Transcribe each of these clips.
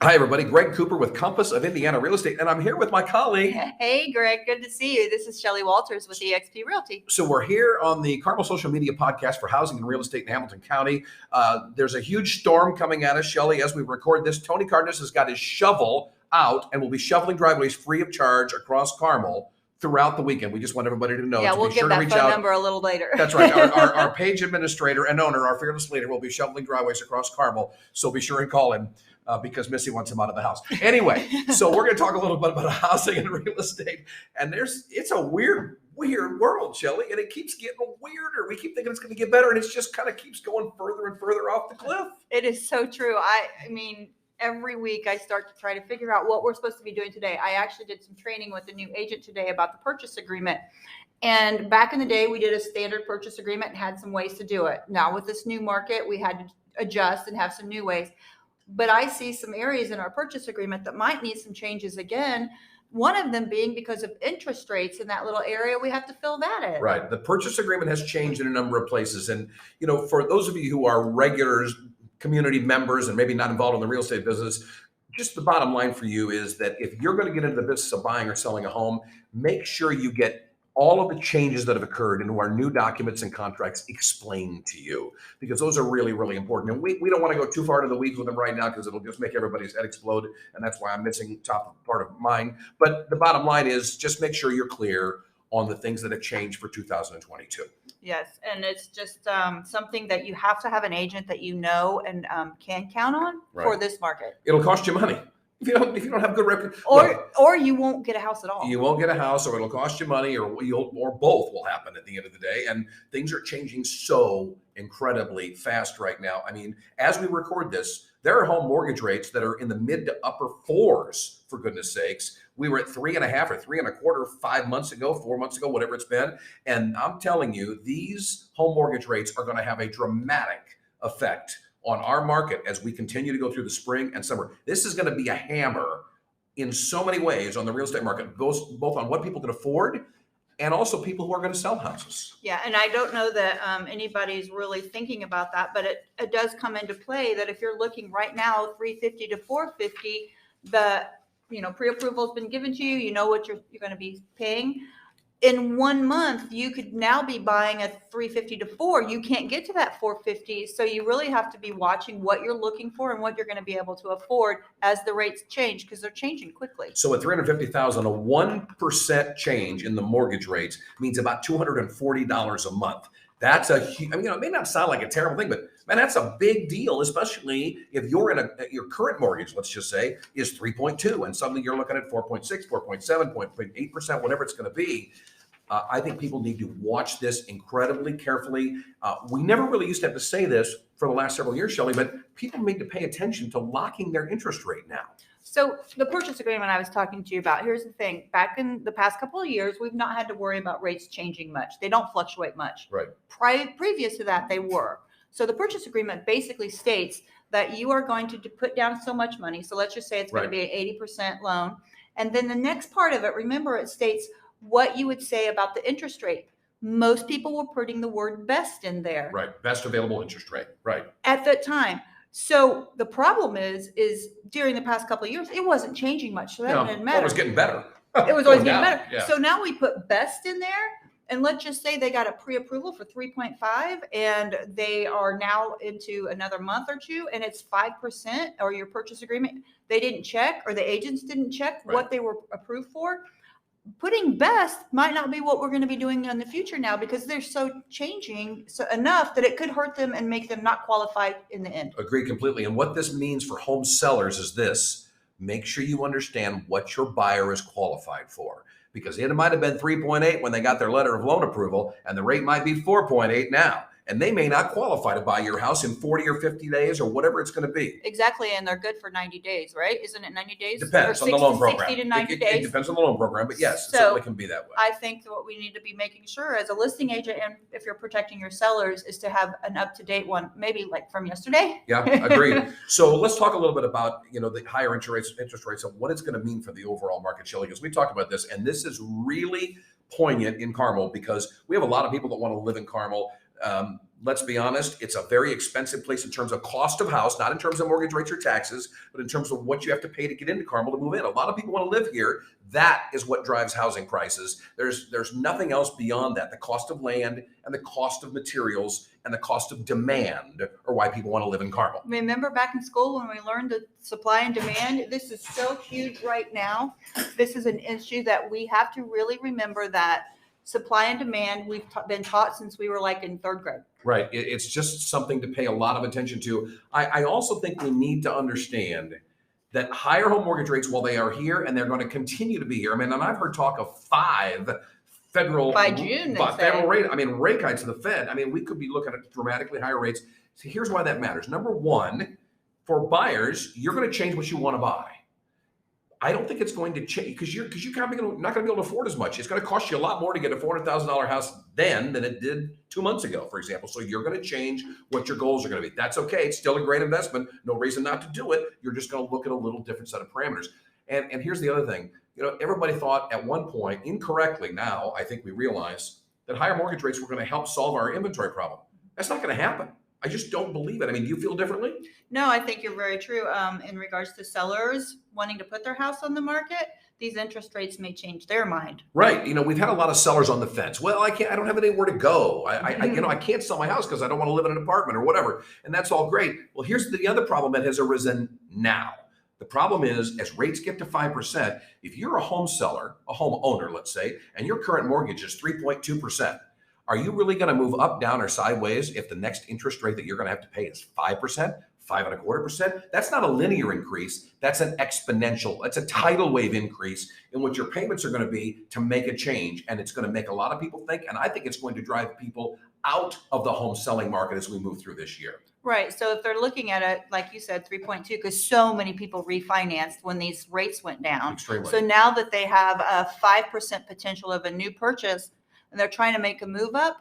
Hi, everybody. Greg Cooper with Compass of Indiana Real Estate, and I'm here with my colleague. Hey, Greg. Good to see you. This is Shelly Walters with eXp Realty. So we're here on the Carmel Social Media Podcast for Housing and Real Estate in Hamilton County. There's a huge storm coming at us, Shelly, as we record this. Tony Cardenas has got his shovel out and will be shoveling driveways free of charge across Carmel throughout the weekend. We just want everybody to know. Yeah, we'll give that phone number a little later. That's right. Our page administrator and owner, our fearless leader, will be shoveling driveways across Carmel. So be sure and call him because Missy wants him out of the house. Anyway, so we're going to talk a little bit about housing and real estate. And it's a weird world, Shelly, and it keeps getting weirder. We keep thinking it's going to get better, and it just kind of keeps going further and further off the cliff. It is so true. I mean, every week I start to try to figure out what we're supposed to be doing today. I actually did some training with a new agent today about the purchase agreement. And back in the day, we did a standard purchase agreement and had some ways to do it. Now with this new market, we had to adjust and have some new ways. But I see some areas in our purchase agreement that might need some changes again. One of them being because of interest rates in that little area, we have to fill that in. Right. The purchase agreement has changed in a number of places. And, you know, for those of you who are regulars, community members, and maybe not involved in the real estate business, just the bottom line for you is that if you're going to get into the business of buying or selling a home, make sure you get all of the changes that have occurred into our new documents and contracts explained to you, because those are really, really important. And we don't want to go too far to the weeds with them right now because it'll just make everybody's head explode. And that's why I'm missing top part of mine. But the bottom line is just make sure you're clear on the things that have changed for 2022. Yes, and it's just something that you have to have an agent that you know and can count on for this market. It'll cost you money. If you don't have good reputation, or you won't get a house at all. You won't get a house, or it'll cost you money, or both will happen at the end of the day. And things are changing so incredibly fast right now. I mean, as we record this, there are home mortgage rates that are in the mid to upper fours, for goodness sakes. We were at 3.5 or 3.25 5 months ago, 4 months ago, whatever it's been. And I'm telling you, these home mortgage rates are going to have a dramatic effect on our market as we continue to go through the spring and summer. This is going to be a hammer in so many ways on the real estate market, both on what people can afford and also people who are going to sell houses. Yeah, and I don't know that anybody's really thinking about that, but it does come into play that if you're looking right now, 350 to 450, the pre-approval has been given to you. You know what you're going to be paying. In 1 month, you could now be buying a 350 to 4. You can't get to that 450. So you really have to be watching what you're looking for and what you're going to be able to afford as the rates change, because they're changing quickly. So at $350,000, a 1% change in the mortgage rates means about $240 a month. That's it may not sound like a terrible thing, but man, that's a big deal, especially if you're in your current mortgage, let's just say, is 3.2 and suddenly you're looking at 4.6, 4.7, 0.8%, whatever it's going to be. I think people need to watch this incredibly carefully. We never really used to have to say this for the last several years, Shelly, but people need to pay attention to locking their interest rate now. So the purchase agreement I was talking to you about, here's the thing. Back in the past couple of years, we've not had to worry about rates changing much. They don't fluctuate much. Right. Previous to that, they were. So the purchase agreement basically states that you are going to put down so much money. So let's just say it's going to be an 80% loan. And then the next part of it, remember, it states what you would say about the interest rate. Most people were putting the word best in there. Right. Best available interest rate. Right. At that time. So the problem is during the past couple of years, it wasn't changing much. So that didn't matter. It was getting better. It was always getting better. Yeah. So now we put best in there. And let's just say they got a pre-approval for 3.5 and they are now into another month or two and it's 5% or your purchase agreement. They didn't check, or the agents didn't check what they were approved for. Putting best might not be what we're going to be doing in the future now, because they're so changing enough that it could hurt them and make them not qualified in the end. Agree completely. And what this means for home sellers is this: make sure you understand what your buyer is qualified for, because it might have been 3.8 when they got their letter of loan approval, and the rate might be 4.8 now. And they may not qualify to buy your house in 40 or 50 days or whatever it's going to be. Exactly. And they're good for 90 days, right? Isn't it 90 days? Depends on the loan program. 60 to 90 days. It depends on the loan program, but yes, it certainly can be that way. I think that what we need to be making sure as a listing agent, and if you're protecting your sellers, is to have an up-to-date one, maybe like from yesterday. Yeah, agreed. So let's talk a little bit about, the higher interest rates and what it's going to mean for the overall market, Shelly, because we talked about this, and this is really poignant in Carmel because we have a lot of people that want to live in Carmel. Let's be honest, it's a very expensive place in terms of cost of house, not in terms of mortgage rates or taxes, but in terms of what you have to pay to get into Carmel to move in. A lot of people want to live here. That is what drives housing prices. There's nothing else beyond that. The cost of land and the cost of materials and the cost of demand are why people want to live in Carmel. Remember back in school when we learned the supply and demand? This is so huge right now. This is an issue that we have to really remember, that supply and demand, we've been taught since we were like in third grade. Right. It's just something to pay a lot of attention to. I also think we need to understand that higher home mortgage rates, while they are here and they're going to continue to be here. I mean, and I've heard talk of 5 federal by June, federal rate. I mean, rate hikes of the Fed. I mean, we could be looking at dramatically higher rates. So here's why that matters. Number one, for buyers, you're going to change what you want to buy. I don't think it's going to change because you're not going to be able to afford as much. It's going to cost you a lot more to get a $400,000 house then than it did 2 months ago, for example. So you're going to change what your goals are going to be. That's okay. It's still a great investment. No reason not to do it. You're just going to look at a little different set of parameters. And here's the other thing. Everybody thought at one point, incorrectly, now I think we realize that higher mortgage rates were going to help solve our inventory problem. That's not going to happen. I just don't believe it. I mean, do you feel differently? No, I think you're very true. In regards to sellers wanting to put their house on the market, these interest rates may change their mind. Right. We've had a lot of sellers on the fence. Well, I don't have anywhere to go. I can't sell my house because I don't want to live in an apartment or whatever. And that's all great. Well, here's the other problem that has arisen now. The problem is, as rates get to 5%, if you're a home seller, a home owner, let's say, and your current mortgage is 3.2%, are you really going to move up, down, or sideways if the next interest rate that you're going to have to pay is 5%, 5.25%? That's not a linear increase. That's an exponential. That's a tidal wave increase in what your payments are going to be to make a change. And it's going to make a lot of people think, and I think it's going to drive people out of the home selling market as we move through this year. Right. So if they're looking at it, like you said, 3.2, because so many people refinanced when these rates went down. Extremely. So now that they have a 5% potential of a new purchase, and they're trying to make a move up,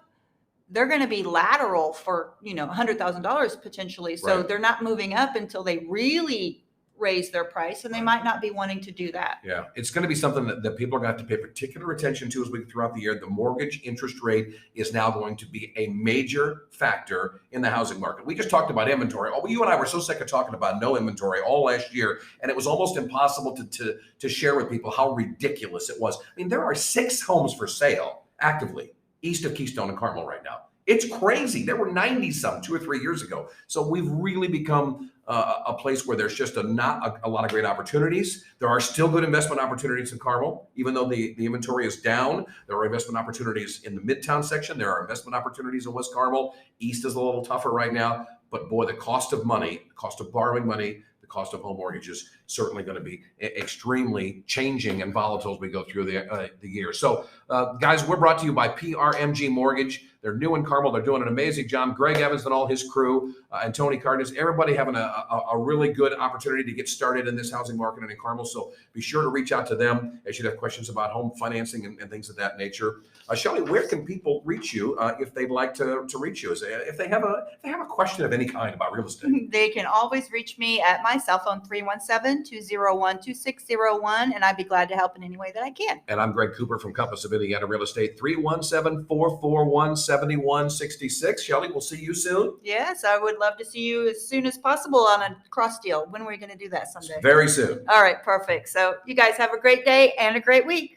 they're going to be lateral for, $100,000 potentially. So Right. they're not moving up until they really raise their price, and they might not be wanting to do that. Yeah, it's going to be something that people are going to have to pay particular attention to as we go throughout the year. The mortgage interest rate is now going to be a major factor in the housing market. We just talked about inventory. Oh, you and I were so sick of talking about no inventory all last year, and it was almost impossible to share with people how ridiculous it was. I mean, there are 6 homes for sale actively east of Keystone and Carmel right now. It's crazy. There were 90 some 2 or 3 years ago. So we've really become a place where there's just not a lot of great opportunities. There are still good investment opportunities in Carmel, even though the inventory is down. There are investment opportunities in the Midtown section. There are investment opportunities in West Carmel. East is a little tougher right now. But boy, the cost of money, the cost of borrowing money, the cost of home mortgages certainly going to be extremely changing and volatile as we go through the year. So, guys, we're brought to you by PRMG Mortgage. They're new in Carmel. They're doing an amazing job. Greg Evans and all his crew and Tony Cardenas, everybody having a really good opportunity to get started in this housing market and in Carmel. So be sure to reach out to them as you have questions about home financing and things of that nature. Shelly, where can people reach you if they'd like to reach you? If they have a question of any kind about real estate? They can always reach me at my cell phone, 317-201-2601, and I'd be glad to help in any way that I can. And I'm Greg Cooper from Compass of Indiana Real Estate, 317-441-7166. Shelly, we'll see you soon. Yes, I would love to see you as soon as possible on a cross deal. When are we going to do that someday? Very soon. All right, perfect. So you guys have a great day and a great week.